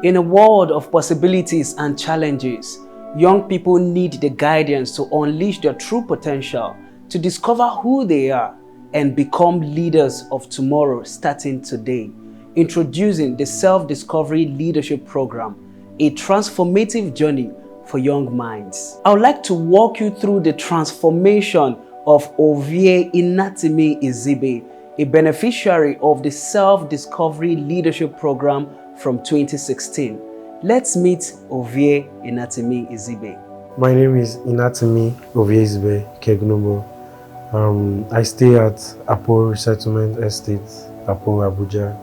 In a world of possibilities and challenges, young people need the guidance to unleash their true potential, to discover who they are, and become leaders of tomorrow starting today. Introducing the Self-Discovery Leadership Program, a transformative journey for young minds. I would like to walk you through the transformation of Ovie Inatimi Izibe, a beneficiary of the Self-Discovery Leadership Program from 2016. Let's meet Ovie Inatimi Izibe. My name is Inatimi Ovie Izibe Kegnobo. I stay at Apo Resettlement Estate, Apo, Abuja.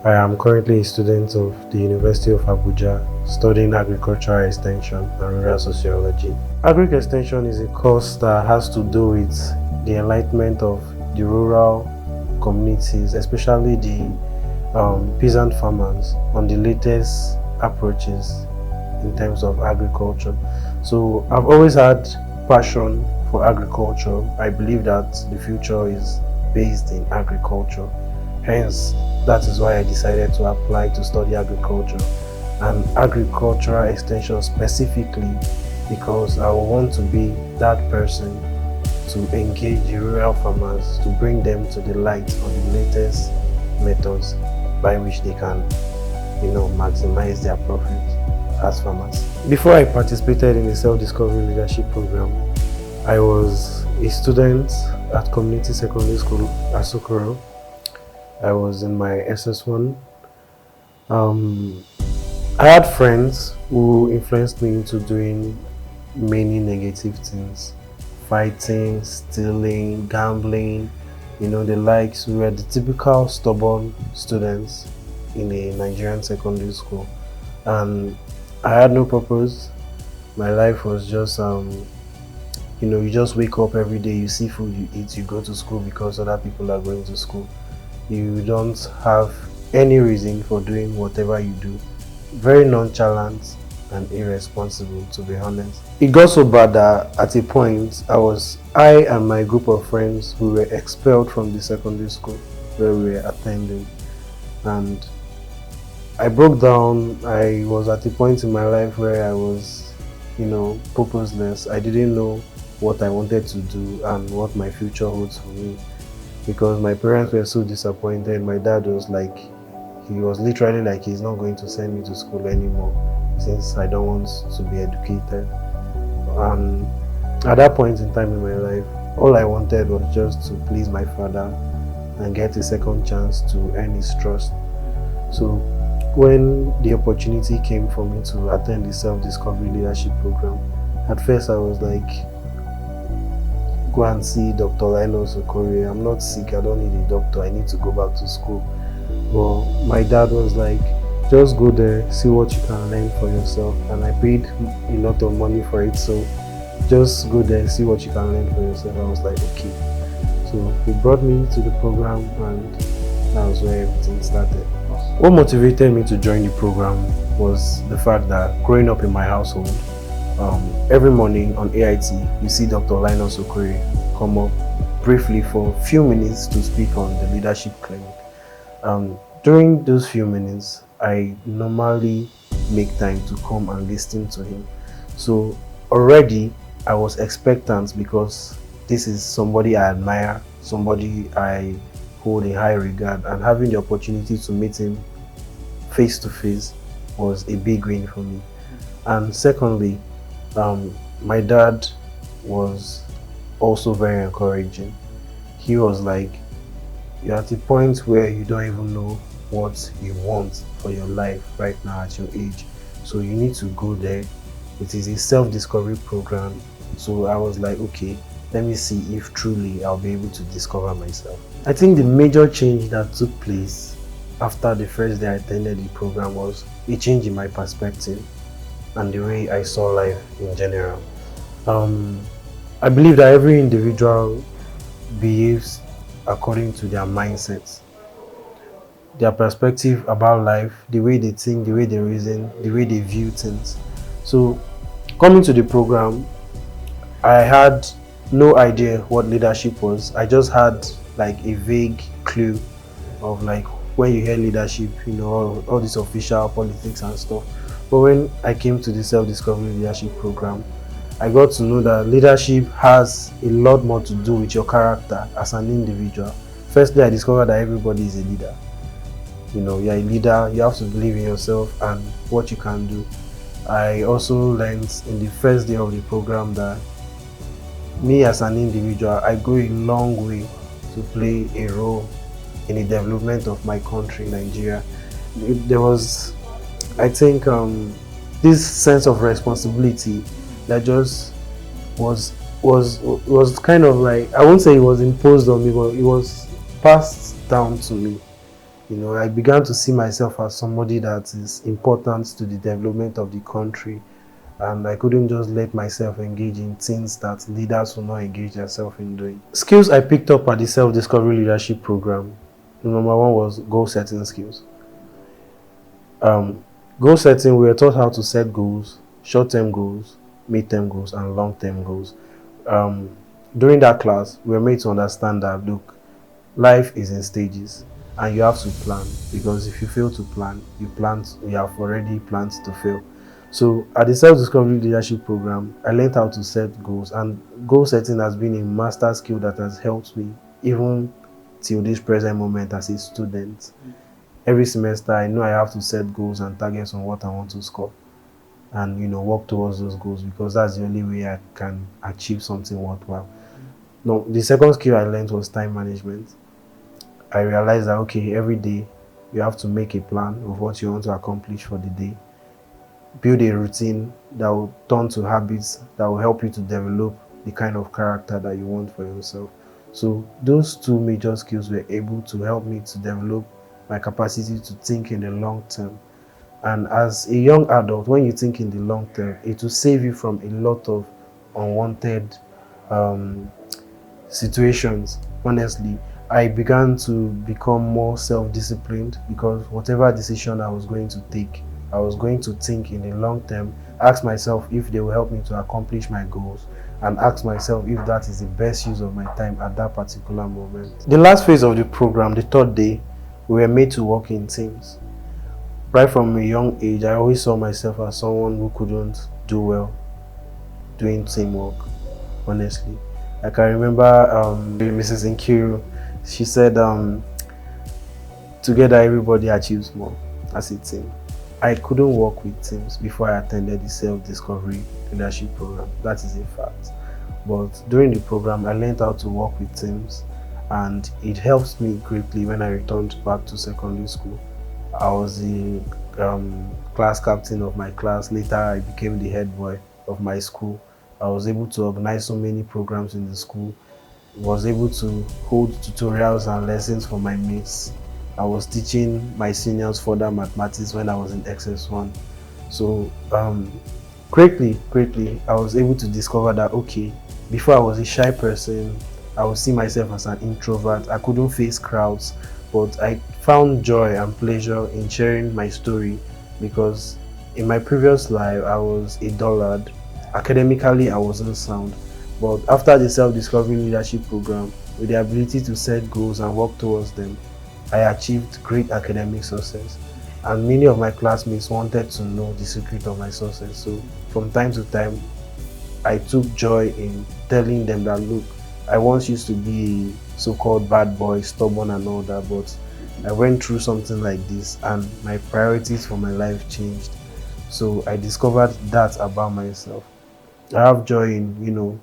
I am currently a student of the University of Abuja, studying agricultural extension and rural sociology. Agric extension is a course that has to do with the enlightenment of the rural communities, especially the peasant farmers, on the latest approaches in terms of agriculture. So I've always had passion for agriculture. I believe that the future is based in agriculture. Hence, that is why I decided to apply to study agriculture and agricultural extension specifically, because I want to be that person to engage the rural farmers, to bring them to the light on the latest methods by which they can, maximize their profits as farmers. Before I participated in the Self-Discovery Leadership Program, I was a student at Community Secondary School at Sokoro. I was in my SS1. I had friends who influenced me into doing many negative things. Fighting, stealing, gambling, the likes. We were the typical stubborn students in a Nigerian secondary school. And I had no purpose. My life was just, you just wake up every day, you see food, you eat, you go to school because other people are going to school. You don't have any reason for doing whatever you do. Very nonchalant and irresponsible, to be honest. It got so bad that at a point, I and my group of friends, we were expelled from the secondary school where we were attending. And I broke down. I was at a point in my life where I was, purposeless. I didn't know what I wanted to do and what my future holds for me, because my parents were so disappointed. My dad was like, he was literally like, he's not going to send me to school anymore since I don't want to be educated. And at that point in time in my life, all I wanted was just to please my father and get a second chance to earn his trust. So when the opportunity came for me to attend the Self-Discovery Leadership Program, at first I was like, go and see Dr. Linus Okori. I'm not sick, I don't need a doctor, I need to go back to school. But my dad was like, just go there, see what you can learn for yourself. And I paid a lot of money for it, so just go there, see what you can learn for yourself. I was like, okay. So he brought me to the program, and that was where everything started. What motivated me to join the program was the fact that growing up in my household, every morning on AIT, you see Dr. Linus Okori come up briefly for a few minutes to speak on the leadership clinic. During those few minutes, I normally make time to come and listen to him. So already I was expectant, because this is somebody I admire, somebody I hold in high regard, and having the opportunity to meet him face to face was a big win for me. And secondly, my dad was also very encouraging. He was like, you're at a point where you don't even know what you want for your life right now at your age, so you need to go there. It is a self-discovery program. So I was like, okay, let me see if truly I'll be able to discover myself. I think the major change that took place after the first day I attended the program was a change in my perspective and the way I saw life in general. I believe that every individual behaves according to their mindsets, their perspective about life, the way they think, the way they reason, the way they view things. So coming to the program, I had no idea what leadership was. I just had like a vague clue of like when you hear leadership, all this official politics and stuff. But when I came to the self-discovery leadership program, I got to know that leadership has a lot more to do with your character as an individual. Firstly, I discovered that everybody is a leader. You're a leader, you have to believe in yourself and what you can do. I also learned in the first day of the program that me as an individual, I go a long way to play a role in the development of my country, Nigeria. There was, I think, this sense of responsibility that just was kind of like, I won't say it was imposed on me, but it was passed down to me. I began to see myself as somebody that is important to the development of the country, and I couldn't just let myself engage in things that leaders will not engage themselves in doing. Skills I picked up at the self-discovery leadership program. Number one was goal setting skills. Goal setting, we were taught how to set goals, short-term goals, mid-term goals, and long-term goals. During that class, we were made to understand that, look, life is in stages and you have to plan, because if you fail to plan, you have already planned to fail. So at the self-discovery leadership program, I learned how to set goals, and goal setting has been a master skill that has helped me even till this present moment as a student. Every semester, I know I have to set goals and targets on what I want to score, and work towards those goals, because that's the only way I can achieve something worthwhile. Now, the second skill I learned was time management. I realized that, okay, every day you have to make a plan of what you want to accomplish for the day. Build a routine that will turn to habits that will help you to develop the kind of character that you want for yourself. So those two major skills were able to help me to develop my capacity to think in the long term. And as a young adult, when you think in the long term, it will save you from a lot of unwanted situations. Honestly, I began to become more self-disciplined, because whatever decision I was going to take, I was going to think in the long term, ask myself if they will help me to accomplish my goals, and ask myself if that is the best use of my time at that particular moment. The last phase of the program, the third day, we were made to work in teams. Right from a young age, I always saw myself as someone who couldn't do well doing teamwork, honestly. I can remember Mrs. Nkiru, she said, together everybody achieves more as a team. I couldn't work with teams before I attended the self-discovery leadership program. That is a fact. But during the program, I learned how to work with teams, and it helped me greatly when I returned back to secondary school. I was the class captain of my class. Later, I became the head boy of my school. I was able to organize so many programs in the school. Was able to hold tutorials and lessons for my mates. I was teaching my seniors further mathematics when I was in XS1. So greatly, I was able to discover that, okay, before I was a shy person, I would see myself as an introvert. I couldn't face crowds, but I found joy and pleasure in sharing my story, because in my previous life, I was a dullard. Academically, I wasn't sound. But after the self-discovery leadership program, with the ability to set goals and work towards them, I achieved great academic success. And many of my classmates wanted to know the secret of my success. So from time to time, I took joy in telling them that, look, I once used to be a so-called bad boy, stubborn and all that, but I went through something like this and my priorities for my life changed. So I discovered that about myself. I have joy in,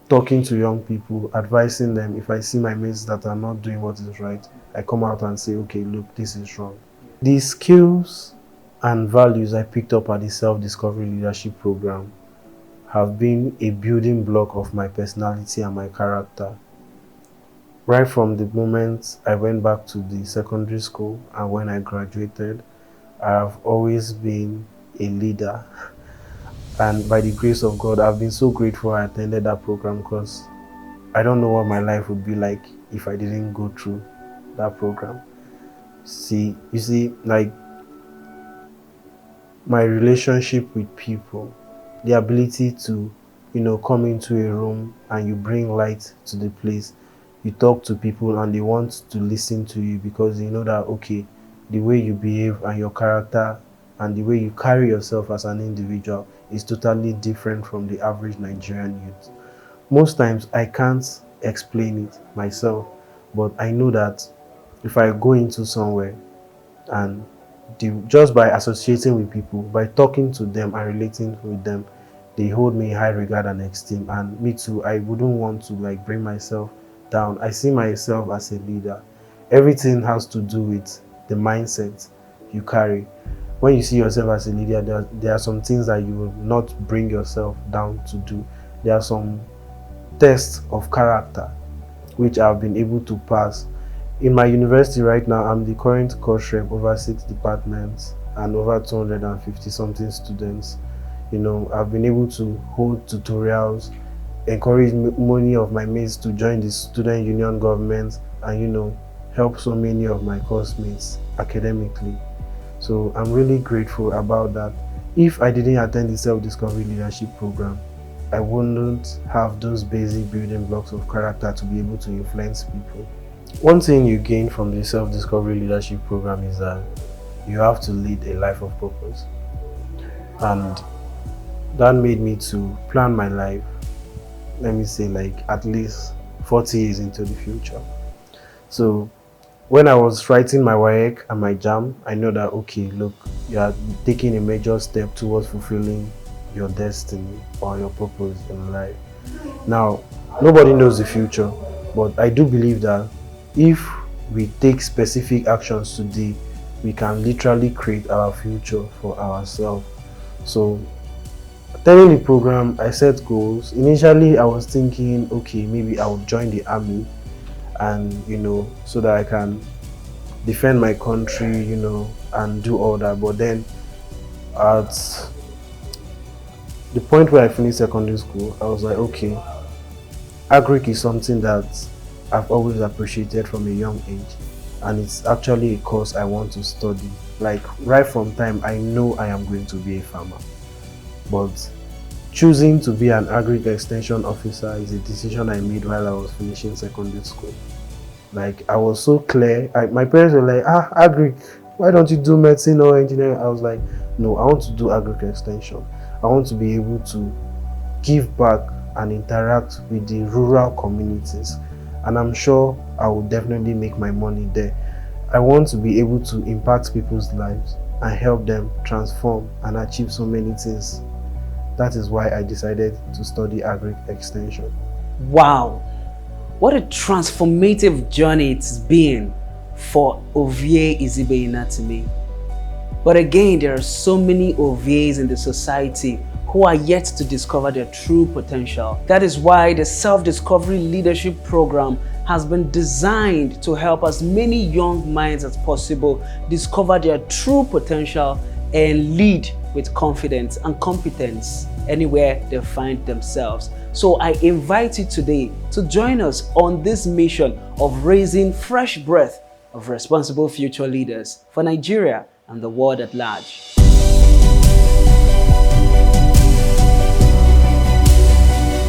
talking to young people, advising them. If I see my mates that are not doing what is right, I come out and say, okay, look, this is wrong. The skills and values I picked up at the self-discovery leadership program have been a building block of my personality and my character. Right from the moment I went back to the secondary school and when I graduated, I have always been a leader. And by the grace of God, I've been so grateful I attended that program, because I don't know what my life would be like if I didn't go through that program. You see, like, my relationship with people, the ability to, come into a room and you bring light to the place, you talk to people and they want to listen to you because they know that, okay, the way you behave and your character and the way you carry yourself as an individual is totally different from the average Nigerian youth. Most times I can't explain it myself, but I know that if I go into somewhere and just by associating with people, by talking to them and relating with them, they hold me in high regard and esteem. And me too, I wouldn't want to like bring myself down. I see myself as a leader. Everything has to do with the mindset you carry. When you see yourself as a leader, there are some things that you will not bring yourself down to do. There are some tests of character which I've been able to pass. In my university right now, I'm the current course rep over 6 departments and over 250 something students. You know, I've been able to hold tutorials, encourage many of my mates to join the student union government, and you know, help so many of my course mates academically. So I'm really grateful about that. If I didn't attend the self-discovery leadership program, I wouldn't have those basic building blocks of character to be able to influence people. One thing you gain from the self-discovery leadership program is that you have to lead a life of purpose. And that made me to plan my life, let me say like at least 40 years into the future. So when I was writing my WAEC and my JAM, I know that, okay, look, you are taking a major step towards fulfilling your destiny or your purpose in life. Now, nobody knows the future, but I do believe that if we take specific actions today, we can literally create our future for ourselves. So, attending the program, I set goals. Initially, I was thinking, okay, maybe I would join the army and, you know, so that I can defend my country, you know, and do all that. But then, at the point where I finished secondary school, I was like, okay, agric is something that I've always appreciated from a young age, and it's actually a course I want to study. Like right from time, I know I am going to be a farmer, but choosing to be an agric extension officer is a decision I made while I was finishing secondary school. Like I was so clear. My parents were like, agric, why don't you do medicine or engineering? I was like, no, I want to do agric extension. I want to be able to give back and interact with the rural communities, and I'm sure I will definitely make my money there. I want to be able to impact people's lives and help them transform and achieve so many things. That is why I decided to study agric extension. Wow, what a transformative journey it's been for Ovie Izibe Inatimi. But again, there are so many Ovies in the society who are yet to discover their true potential. That is why the Self-Discovery Leadership Program has been designed to help as many young minds as possible discover their true potential and lead with confidence and competence anywhere they find themselves. So I invite you today to join us on this mission of raising fresh breath of responsible future leaders for Nigeria and the world at large.